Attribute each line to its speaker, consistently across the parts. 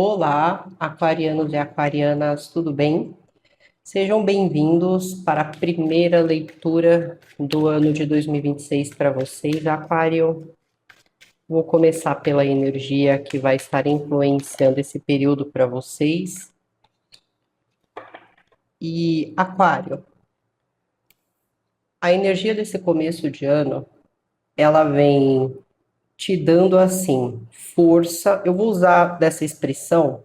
Speaker 1: Olá, aquarianos e aquarianas, tudo bem? Sejam bem-vindos para a primeira leitura do ano de 2026 para vocês, Aquário. Vou começar pela energia que vai estar influenciando esse período para vocês. E, Aquário, a energia desse começo de ano, ela vem te dando assim, força. Eu vou usar dessa expressão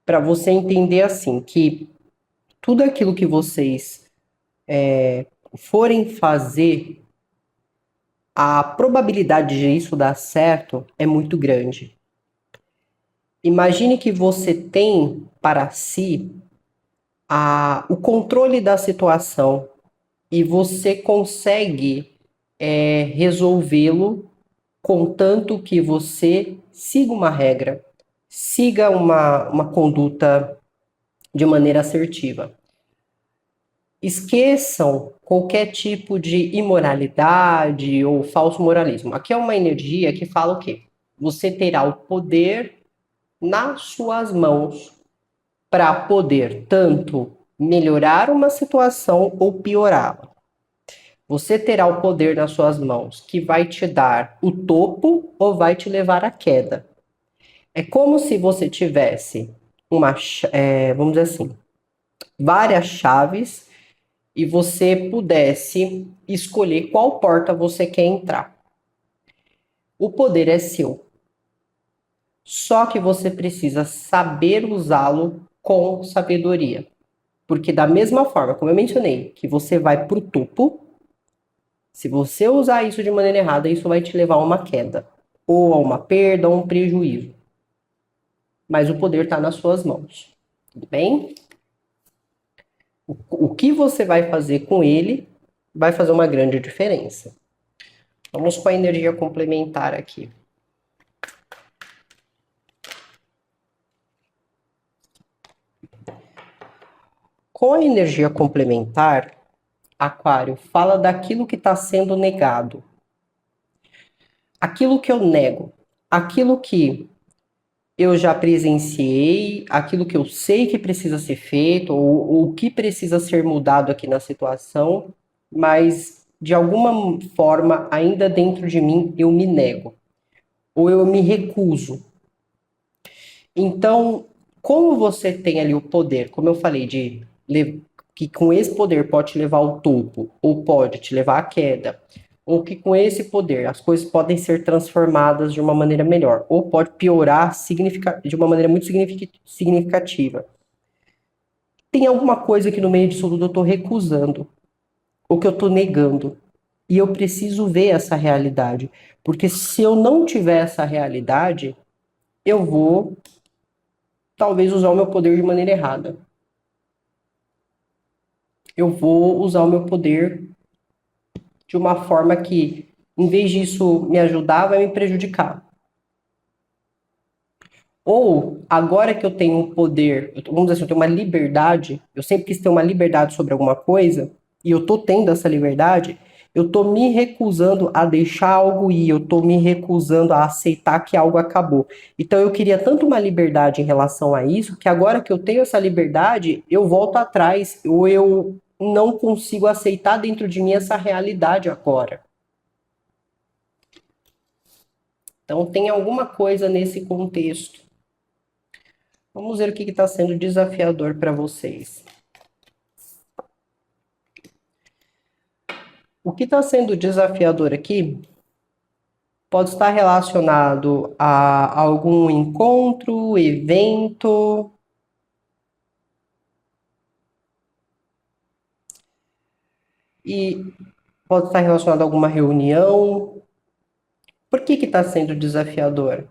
Speaker 1: para você entender assim, que tudo aquilo que vocês forem fazer, a probabilidade de isso dar certo é muito grande. Imagine que você tem para si o controle da situação e você consegue resolvê-lo contanto que você siga uma regra, siga uma conduta de maneira assertiva. Esqueçam qualquer tipo de imoralidade ou falso moralismo. Aqui é uma energia que fala o quê? Você terá o poder nas suas mãos para poder tanto melhorar uma situação ou piorá-la. Você terá o poder nas suas mãos que vai te dar o topo ou vai te levar à queda. É como se você tivesse vamos dizer assim, várias chaves e você pudesse escolher qual porta você quer entrar. O poder é seu. Só que você precisa saber usá-lo com sabedoria. Porque da mesma forma, como eu mencionei, que você vai para o topo, se você usar isso de maneira errada, isso vai te levar a uma queda, ou a uma perda, ou a um prejuízo. Mas o poder está nas suas mãos. Tudo bem? O que você vai fazer com ele vai fazer uma grande diferença. Vamos com a energia complementar aqui. Com a energia complementar, Aquário, fala daquilo que está sendo negado. Aquilo que eu nego. Aquilo que eu já presenciei, aquilo que eu sei que precisa ser feito, ou o que precisa ser mudado aqui na situação, mas de alguma forma, ainda dentro de mim, eu me nego. Ou eu me recuso. Então, como você tem ali o poder, como eu falei, que com esse poder pode te levar ao topo, ou pode te levar à queda, ou que com esse poder as coisas podem ser transformadas de uma maneira melhor, ou pode piorar de uma maneira muito significativa. Tem alguma coisa que no meio disso tudo eu estou recusando, ou que eu estou negando, e eu preciso ver essa realidade, porque se eu não tiver essa realidade, eu vou talvez usar o meu poder de maneira errada. Eu vou usar o meu poder de uma forma que, em vez disso me ajudar, vai me prejudicar. Ou, agora que eu tenho um poder, vamos dizer assim, eu tenho uma liberdade, eu sempre quis ter uma liberdade sobre alguma coisa, e eu tô tendo essa liberdade, eu tô me recusando a deixar algo ir, eu tô me recusando a aceitar que algo acabou. Então eu queria tanto uma liberdade em relação a isso, que agora que eu tenho essa liberdade, eu volto atrás, ou eu não consigo aceitar dentro de mim essa realidade agora. Então tem alguma coisa nesse contexto. Vamos ver o que está sendo desafiador para vocês. O que está sendo desafiador aqui pode estar relacionado a algum encontro, evento, e pode estar relacionado a alguma reunião. Por que está sendo desafiador?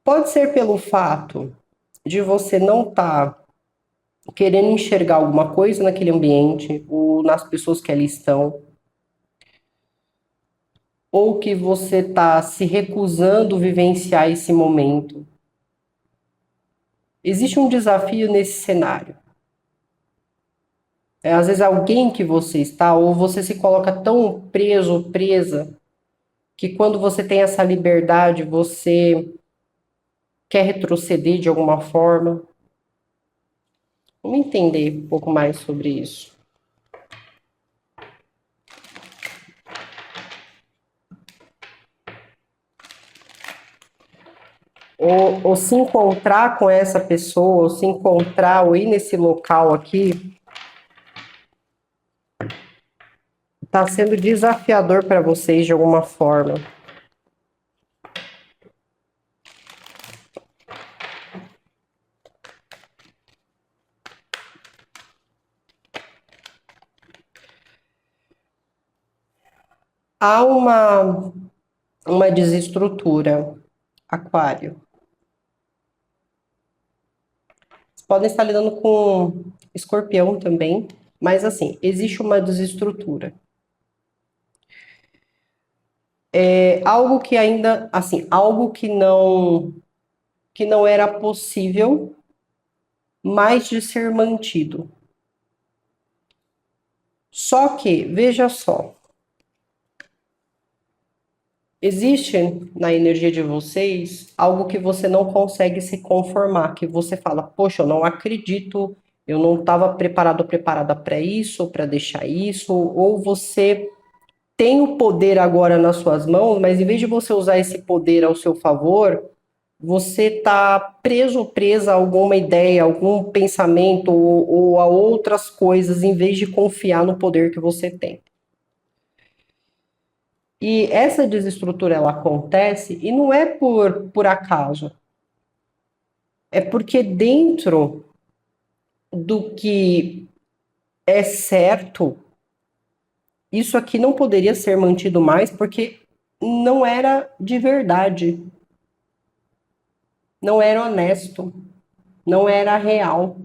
Speaker 1: Pode ser pelo fato de você não estar querendo enxergar alguma coisa naquele ambiente ou nas pessoas que ali estão, ou que você está se recusando a vivenciar esse momento. Existe um desafio nesse cenário. Às vezes alguém que você está, ou você se coloca tão preso, presa, que quando você tem essa liberdade, você quer retroceder de alguma forma. Vamos entender um pouco mais sobre isso. Ou se encontrar com essa pessoa, ou se encontrar, ou ir nesse local aqui, está sendo desafiador para vocês de alguma forma. Há uma desestrutura, Aquário. Vocês podem estar lidando com Escorpião também, mas assim, existe uma desestrutura. É algo que ainda, assim, algo que não era possível mais de ser mantido. Só que, veja só, existe na energia de vocês algo que você não consegue se conformar, que você fala, poxa, eu não acredito, eu não estava preparado ou preparada para isso, para deixar isso, ou você tem o poder agora nas suas mãos, mas em vez de você usar esse poder ao seu favor, você está preso ou presa a alguma ideia, algum pensamento ou a outras coisas, em vez de confiar no poder que você tem. E essa desestrutura ela acontece e não é por acaso. É porque dentro do que é certo, isso aqui não poderia ser mantido mais porque não era de verdade, não era honesto, não era real.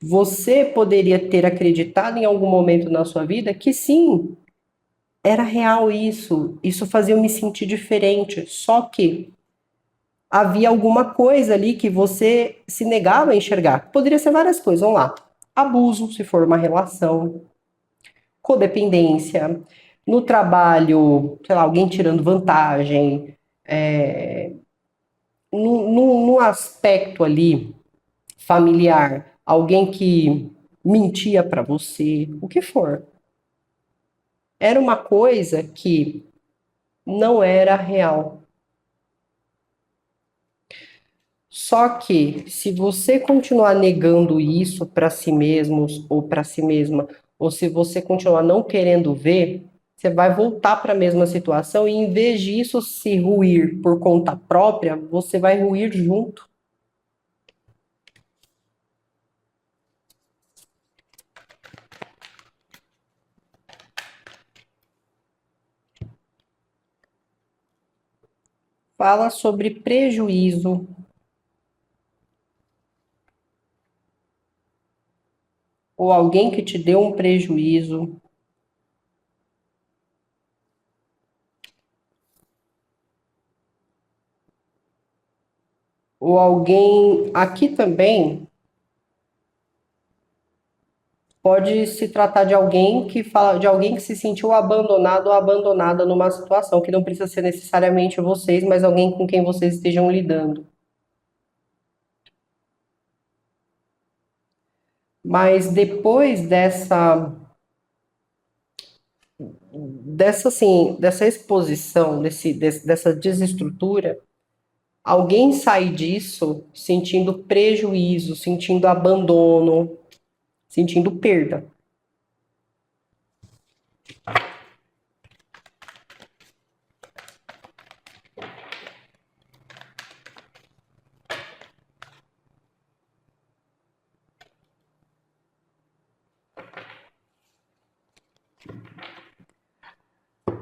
Speaker 1: Você poderia ter acreditado em algum momento na sua vida que sim, era real isso fazia eu me sentir diferente. Só que havia alguma coisa ali que você se negava a enxergar. Poderia ser várias coisas, vamos lá. Abuso, se for uma relação, codependência, no trabalho, sei lá, alguém tirando vantagem, no aspecto ali familiar, alguém que mentia para você, o que for. Era uma coisa que não era real. Só que, se você continuar negando isso para si mesmo ou para si mesma, ou se você continuar não querendo ver, você vai voltar para a mesma situação e, em vez disso se ruir por conta própria, você vai ruir junto. Fala sobre prejuízo, ou alguém que te deu um prejuízo, ou alguém. Aqui também pode se tratar de alguém que fala, de alguém que se sentiu abandonado ou abandonada numa situação, que não precisa ser necessariamente vocês, mas alguém com quem vocês estejam lidando. Mas depois dessa exposição, dessa desestrutura, alguém sai disso sentindo prejuízo, sentindo abandono, sentindo perda.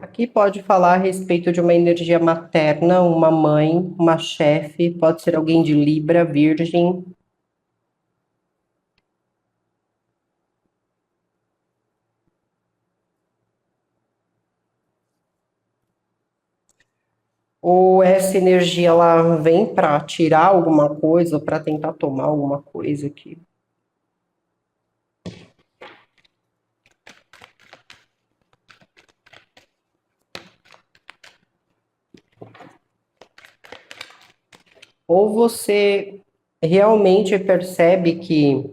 Speaker 1: Aqui pode falar a respeito de uma energia materna, uma mãe, uma chefe, pode ser alguém de Libra, Virgem, ou essa energia ela vem para tirar alguma coisa, para tentar tomar alguma coisa aqui. ou você realmente percebe que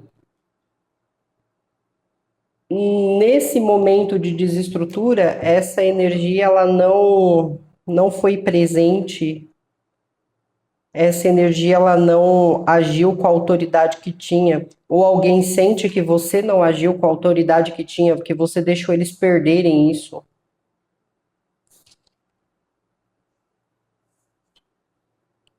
Speaker 1: nesse momento de desestrutura, essa energia ela não foi presente, essa energia ela não agiu com a autoridade que tinha, ou alguém sente que você não agiu com a autoridade que tinha, porque você deixou eles perderem isso.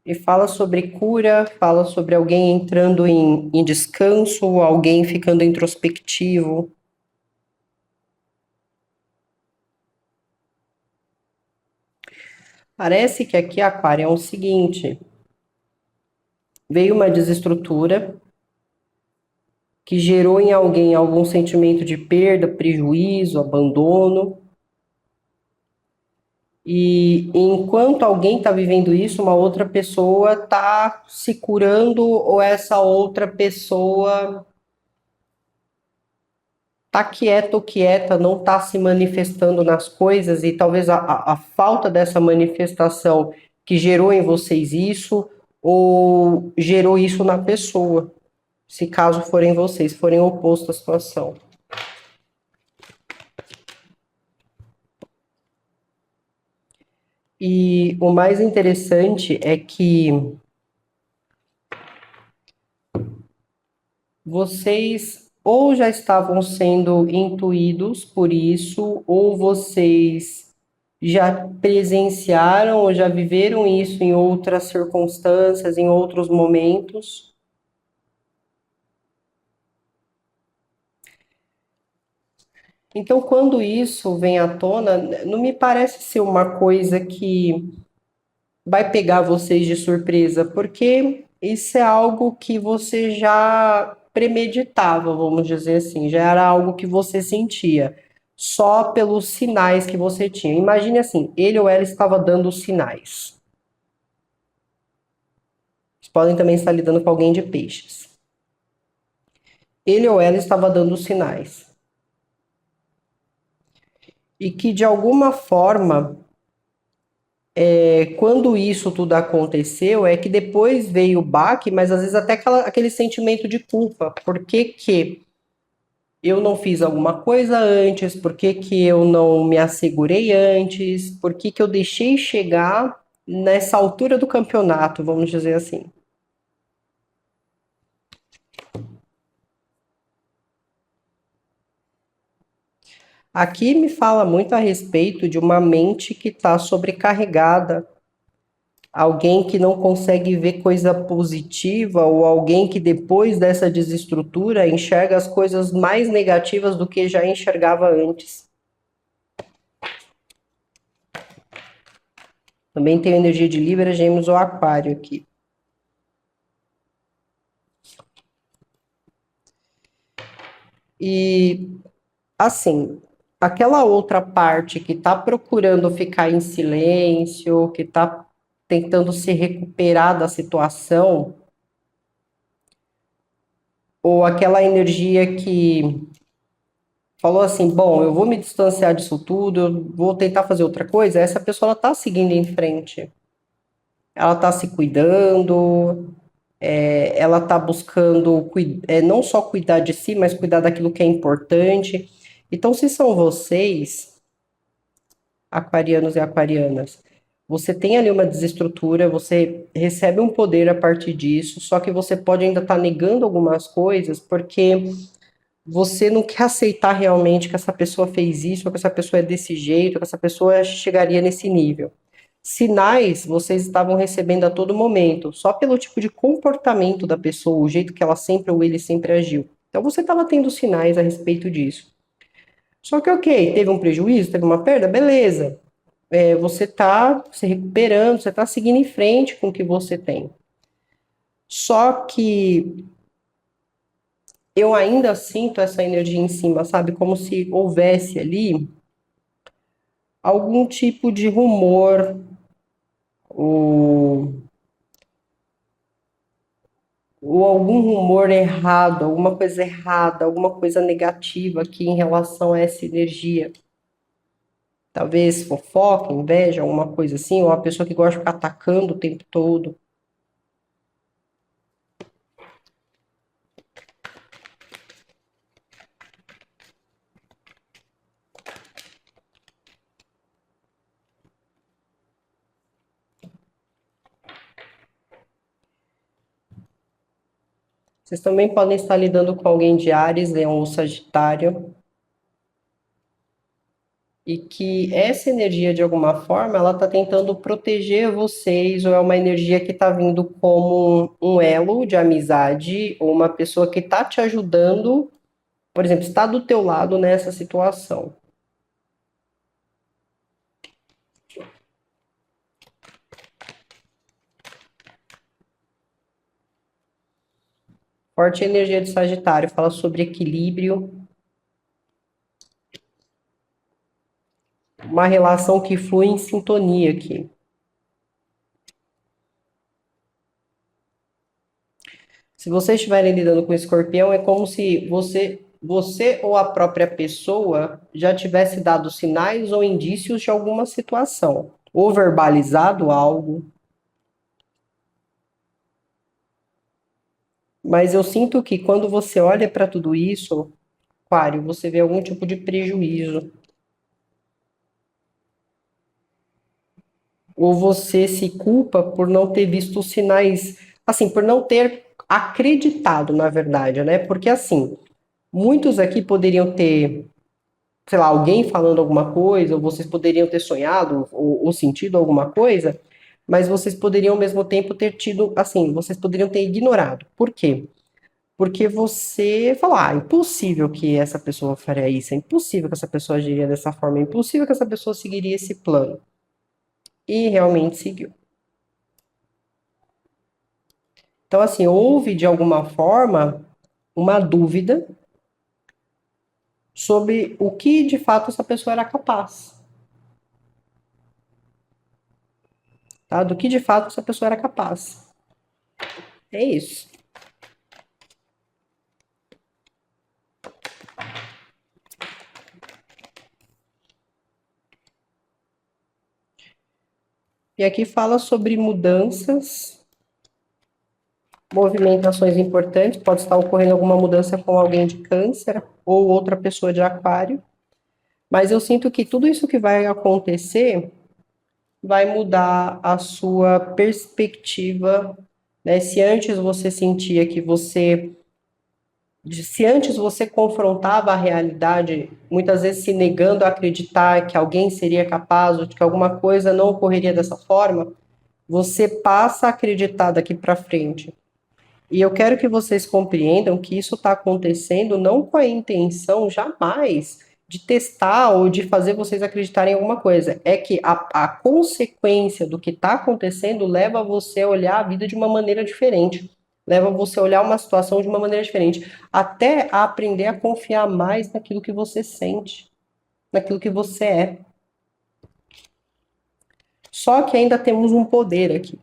Speaker 1: E fala sobre cura, fala sobre alguém entrando em descanso, alguém ficando introspectivo. Parece que aqui, Aquário, é o seguinte: veio uma desestrutura que gerou em alguém algum sentimento de perda, prejuízo, abandono. E enquanto alguém está vivendo isso, uma outra pessoa está se curando, ou essa outra pessoa está quieta ou quieta, não está se manifestando nas coisas, e talvez a falta dessa manifestação que gerou em vocês isso, ou gerou isso na pessoa, se caso forem vocês, forem oposto à situação. E o mais interessante é que vocês ou já estavam sendo intuídos por isso, ou vocês já presenciaram ou já viveram isso em outras circunstâncias, em outros momentos. Então, quando isso vem à tona, não me parece ser uma coisa que vai pegar vocês de surpresa, porque isso é algo que você já premeditava, vamos dizer assim, já era algo que você sentia, só pelos sinais que você tinha. Imagine assim, ele ou ela estava dando sinais. Vocês podem também estar lidando com alguém de peixes. Ele ou ela estava dando sinais. E que de alguma forma, quando isso tudo aconteceu, é que depois veio o baque, mas às vezes até aquele sentimento de culpa. Por que que eu não fiz alguma coisa antes? Por que que eu não me assegurei antes? Por que que eu deixei chegar nessa altura do campeonato, vamos dizer assim? Aqui me fala muito a respeito de uma mente que está sobrecarregada, alguém que não consegue ver coisa positiva, ou alguém que depois dessa desestrutura enxerga as coisas mais negativas do que já enxergava antes. Também tem energia de Libra, Gêmeos ou Aquário aqui. E assim, aquela outra parte que está procurando ficar em silêncio, que está tentando se recuperar da situação, ou aquela energia que falou assim, bom, eu vou me distanciar disso tudo, eu vou tentar fazer outra coisa, essa pessoa ela está seguindo em frente. Ela está se cuidando, ela está buscando não só cuidar de si, mas cuidar daquilo que é importante. Então, se são vocês, aquarianos e aquarianas, você tem ali uma desestrutura, você recebe um poder a partir disso, só que você pode ainda estar negando algumas coisas, porque você não quer aceitar realmente que essa pessoa fez isso, ou que essa pessoa é desse jeito, ou que essa pessoa chegaria nesse nível. Sinais vocês estavam recebendo a todo momento, só pelo tipo de comportamento da pessoa, o jeito que ela sempre ou ele sempre agiu. Então você estava tendo sinais a respeito disso. Só que, ok, teve um prejuízo, teve uma perda, beleza. Você está se recuperando, você está seguindo em frente com o que você tem. Só que eu ainda sinto essa energia em cima, sabe? Como se houvesse ali algum tipo de rumor, ou, ou algum rumor errado, alguma coisa errada, alguma coisa negativa aqui em relação a essa energia. Talvez fofoca, inveja, alguma coisa assim, ou uma pessoa que gosta de ficar atacando o tempo todo. Vocês também podem estar lidando com alguém de Áries, Leão ou Sagitário, e que essa energia, de alguma forma, ela está tentando proteger vocês, ou é uma energia que está vindo como um elo de amizade, ou uma pessoa que está te ajudando, por exemplo, está do teu lado nessa situação. Forte energia de Sagitário, fala sobre equilíbrio, uma relação que flui em sintonia aqui. Se vocês estiverem lidando com escorpião, é como se você ou a própria pessoa já tivesse dado sinais ou indícios de alguma situação, ou verbalizado algo. Mas eu sinto que quando você olha para tudo isso, Aquário, você vê algum tipo de prejuízo. Ou você se culpa por não ter visto os sinais, assim, por não ter acreditado, na verdade, né? Porque assim, muitos aqui poderiam ter, sei lá, alguém falando alguma coisa, ou vocês poderiam ter sonhado ou sentido alguma coisa, mas vocês poderiam ao mesmo tempo ter tido, assim, vocês poderiam ter ignorado. Por quê? Porque você falou, ah, impossível que essa pessoa faria isso, é impossível que essa pessoa agiria dessa forma, é impossível que essa pessoa seguiria esse plano. E realmente seguiu. Então, assim, houve de alguma forma uma dúvida sobre o que de fato essa pessoa era capaz, tá? Do que de fato essa pessoa era capaz. É isso. E aqui fala sobre mudanças, movimentações importantes, pode estar ocorrendo alguma mudança com alguém de câncer ou outra pessoa de aquário, mas eu sinto que tudo isso que vai acontecer vai mudar a sua perspectiva, né? Se antes você confrontava a realidade, muitas vezes se negando a acreditar que alguém seria capaz ou de que alguma coisa não ocorreria dessa forma, você passa a acreditar daqui para frente. E eu quero que vocês compreendam que isso está acontecendo não com a intenção jamais de testar ou de fazer vocês acreditarem em alguma coisa. É que a consequência do que está acontecendo leva você a olhar a vida de uma maneira diferente. Leva você a olhar uma situação de uma maneira diferente. Até a aprender a confiar mais naquilo que você sente, naquilo que você é. Só que ainda temos um poder aqui.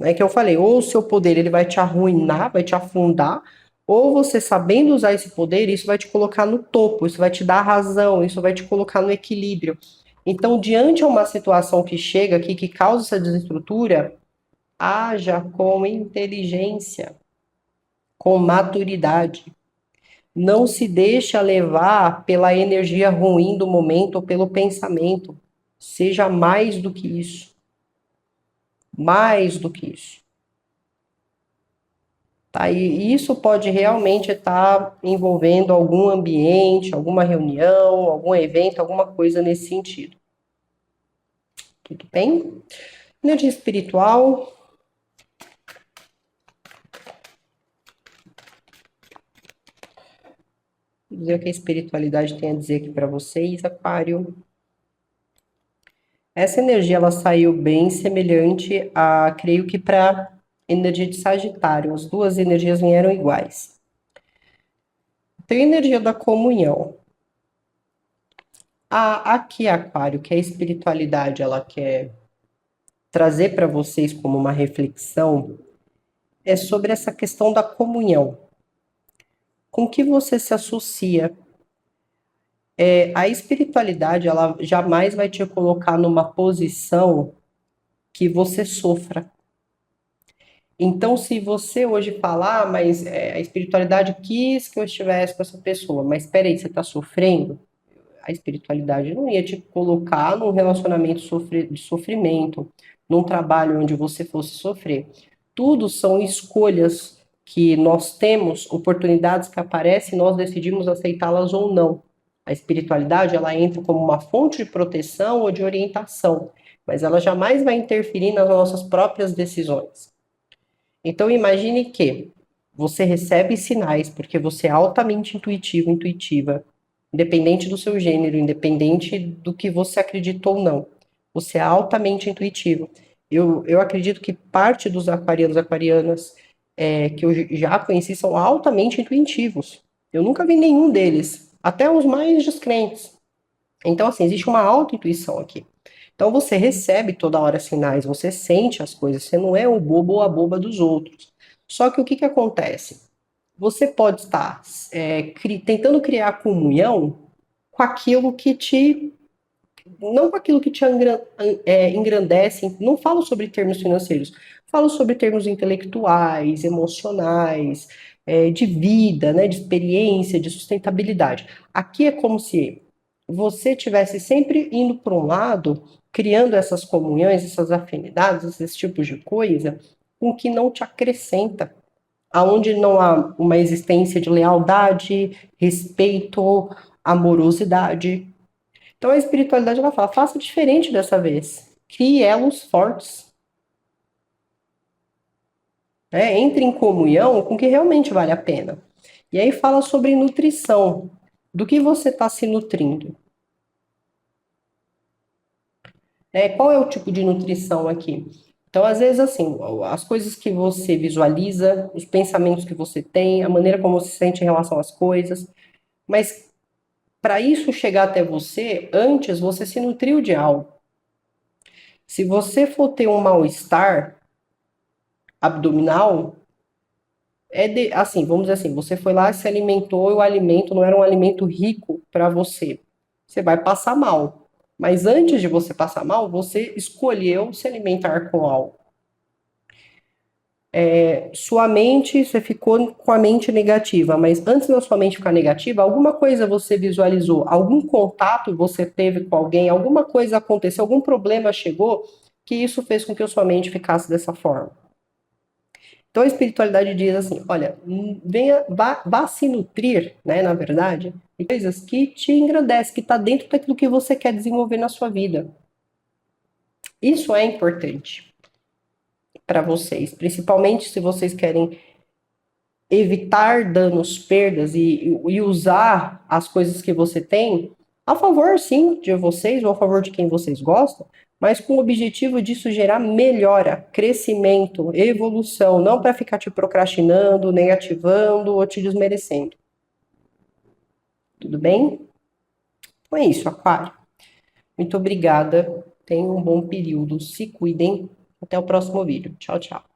Speaker 1: É que eu falei, ou o seu poder ele vai te arruinar, vai te afundar, ou você sabendo usar esse poder, isso vai te colocar no topo, isso vai te dar razão, isso vai te colocar no equilíbrio. Então, diante de uma situação que chega aqui, que causa essa desestrutura, haja com inteligência, com maturidade. Não se deixa levar pela energia ruim do momento ou pelo pensamento. Seja mais do que isso. Mais do que isso. Tá? E isso pode realmente estar envolvendo algum ambiente, alguma reunião, algum evento, alguma coisa nesse sentido. Tudo bem? Energia espiritual. Vou dizer o que a espiritualidade tem a dizer aqui para vocês, Aquário. Essa energia ela saiu bem semelhante a, creio que para energia de Sagitário. As duas energias vieram iguais. Tem a energia da comunhão. Aqui, Aquário, que é a espiritualidade, ela quer trazer para vocês como uma reflexão é sobre essa questão da comunhão. Com que você se associa? A espiritualidade, ela jamais vai te colocar numa posição que você sofra. Então, se você hoje falar, mas a espiritualidade quis que eu estivesse com essa pessoa, mas espera aí, você está sofrendo? A espiritualidade não ia te colocar num relacionamento de sofrimento, num trabalho onde você fosse sofrer. Tudo são escolhas que nós temos oportunidades que aparecem e nós decidimos aceitá-las ou não. A espiritualidade, ela entra como uma fonte de proteção ou de orientação, mas ela jamais vai interferir nas nossas próprias decisões. Então imagine que você recebe sinais porque você é altamente intuitivo, intuitiva, independente do seu gênero, independente do que você acredita ou não. Você é altamente intuitivo. Eu acredito que parte dos aquarianos, aquarianas que eu já conheci são altamente intuitivos. Eu nunca vi nenhum deles, até os mais descrentes. Então, assim, existe uma auto-intuição aqui. Então, você recebe toda hora sinais, você sente as coisas, você não é o bobo ou a boba dos outros. Só que o que que acontece? Você pode estar tentando criar comunhão com aquilo que te não com aquilo que te engrandece, não falo sobre termos financeiros, falo sobre termos intelectuais, emocionais, de vida, né, de experiência, de sustentabilidade. Aqui é como se você tivesse sempre indo para um lado, criando essas comunhões, essas afinidades, esses tipos de coisa, com que não te acrescenta, aonde não há uma existência de lealdade, respeito, amorosidade. Então a espiritualidade ela fala, faça diferente dessa vez. Crie elos fortes. Né? Entre em comunhão com o que realmente vale a pena. E aí fala sobre nutrição. Do que você está se nutrindo? Qual é o tipo de nutrição aqui? Então, às vezes, assim, as coisas que você visualiza, os pensamentos que você tem, a maneira como você se sente em relação às coisas, mas para isso chegar até você, antes você se nutriu de algo. Se você for ter um mal-estar abdominal, assim, vamos dizer assim, você foi lá e se alimentou e o alimento não era um alimento rico para você. Você vai passar mal. Mas antes de você passar mal, você escolheu se alimentar com algo. Sua mente, você ficou com a mente negativa, mas antes da sua mente ficar negativa, alguma coisa você visualizou, algum contato você teve com alguém, alguma coisa aconteceu, algum problema chegou, que isso fez com que a sua mente ficasse dessa forma. Então a espiritualidade diz assim, olha, vá se nutrir, né, na verdade, de coisas que te engrandecem, que está dentro daquilo que você quer desenvolver na sua vida. Isso é importante para vocês, principalmente se vocês querem evitar danos, perdas e usar as coisas que você tem a favor, sim, de vocês ou a favor de quem vocês gostam, mas com o objetivo disso gerar melhora, crescimento, evolução, não para ficar te procrastinando, negativando ou te desmerecendo. Tudo bem? Então é isso, Aquário. Muito obrigada. Tenham um bom período. Se cuidem. Até o próximo vídeo. Tchau, tchau.